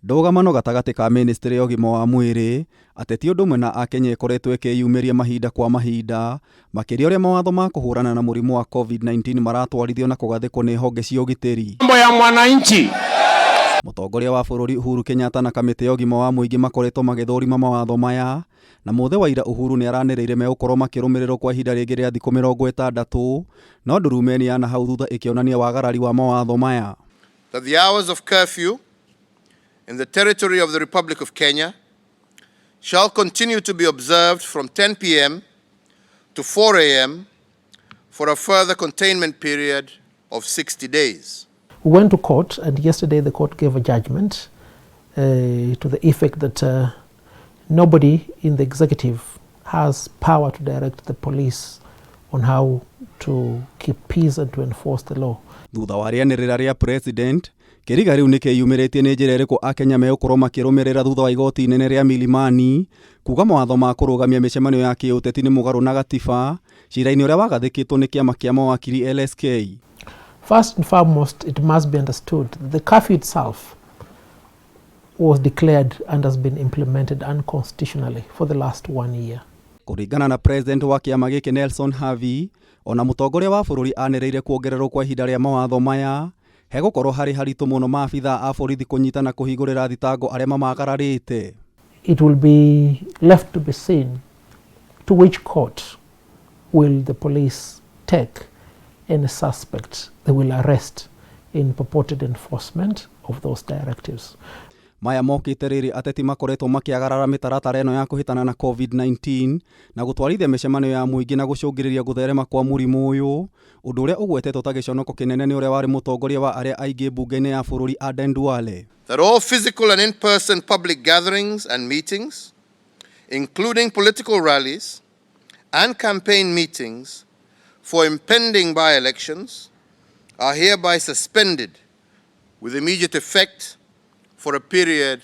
Ndogamano gatagati ka ministry ya ũgima wa mwĩrĩ ateti ũndũ ũmwe na Akenya ĩkoretwo ĩkĩyumĩria mahinda kwa mahinda makĩria ũrĩa mawatho ma kũhũrana na mũrimũ wa COVID-19 maratwarithio na kũgathĩkwo nĩ honge cia ũgitĩri. Mambo ya mwananchi. Mũtongoria wa bũrũri Uhuru Kenyatta na kamĩtĩ ya ũgima wa mũingĩ makoretwo magĩthũrima mawatho maya, na mũthĩ wa ira Uhuru nĩ aranĩrĩire megũkorwo makĩrũmĩrĩrwo kwa ihinda rĩngĩ rĩa thikũ 60, no ndurumeni ya na hau thutha ĩkĩonania wagarari wa mawatho maya. That the hours of curfew in the territory of the Republic of Kenya shall continue to be observed from 10 p.m. to 4 a.m. for a further containment period of 60 days. We went to court, and yesterday the court gave a judgment to the effect that nobody in the executive has power to direct the police on how to keep peace and to enforce the law. Thutha wa rĩanĩrĩra rĩa president, kĩriga rĩu nĩkĩyumĩrĩtie nĩ njĩra ĩrĩkũ Akenya megũkorwo makĩrũmĩrĩra thutha wa igoti inene rĩa Milimani kuga mawatho ma kũrũgamia mĩcemanio ya kĩũteti nĩ mũgarũ na gatiba, cira-inĩ ũrĩa wagathĩkĩtwo nĩ kĩama kĩa mawakiri LSK. First and foremost, it must be understood that the curfew itself was declared and has been implemented unconstitutionally for the last 1 year. Kũringana na president wa kĩama gĩkĩ Nelson Havi, ona mũtongoria wa bũrũri anĩrĩire kuongererwo kwa ihinda rĩa mawatho maya, hegũkorwo harĩ haritũ mũno maabitha a borithi kũnyita na kũhingũrĩra thitango arĩa mamagararĩte. It will be left to be seen to which court will the police take any suspect they will arrest in purported enforcement of those directives. Maya mokĩte rĩrĩ ateti makoretwo makĩagarara mĩtaratara ĩno ya kũhĩtana na COVID-19 na gũtwarithia mĩcemanio ya mũingĩ na gũcũngĩrĩria gũtherema kwa mũrimũ ũyũ, ũndũ ũrĩa ũgwetetwo ta gĩconoko kĩnene nĩ ũrĩa warĩ mũtongoria wa arĩa aingĩ mbunge-inĩ ya bũrũri Aden Duale. That all physical and in-person public gatherings and meetings, including political rallies and campaign meetings for impending by-elections, are hereby suspended with immediate effect for a period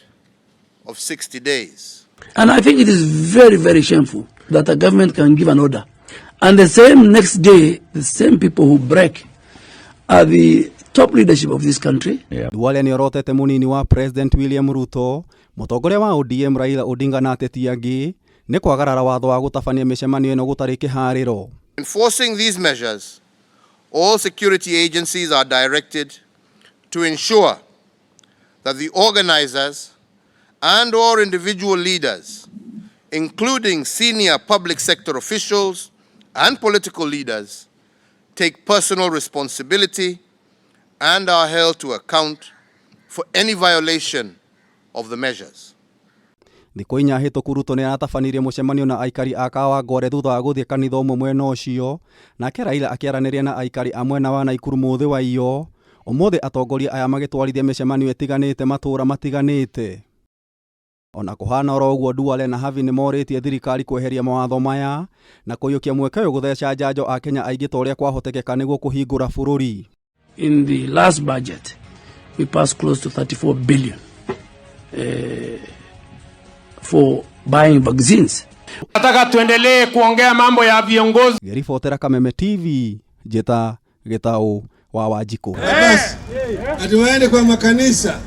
of 60 days. And I think it is very, very shameful that a government can give an order, and the same next day, the same people who break are the top leadership of this country. Duale nĩ orotete mũnini wa President William Ruto, mũtongoria wa ODM Raila Odinga na ateti angĩ nĩ kwagarara watho wa gũtabania mĩcemanio ĩno gũtarĩ kĩharĩro. Enforcing these measures, all security agencies are directed to ensure that the organizers and or individual leaders, including senior public sector officials and political leaders, take personal responsibility and are held to account for any violation of the measures. Thikũ inya hĩtũku Ruto nĩ aratabanirie mũcemanio na aikari a Kawangware thutha wa gũthiĩ kanitha ũmwe mwena ũcio, nake Raila akĩaranĩria na aikari a mwena wa Naikuru mũthĩ wa iyo. Ũmũthĩ atongoria aya magĩtwarithia mĩcemanio ĩtiganĩte matũũra matiganĩte. Ona kũhana oro ũguo, Duale na Havi nĩ morĩtie thirikari kweheria mawatho maya na kũiyũkia mweke ũyũ gũtheca njanjo a Kenya aingĩ ta ũrĩa kwahotekeka nĩguo kũhingũra bũrũri. In the last budget, we passed close to 34 billion for buying vaccines. Nataka tuendelee kuongea mambo ya viongozi. Gerifotera Kameme TV, Jeta Getao wa Wanjikũ. Ati waende kwa makanisa.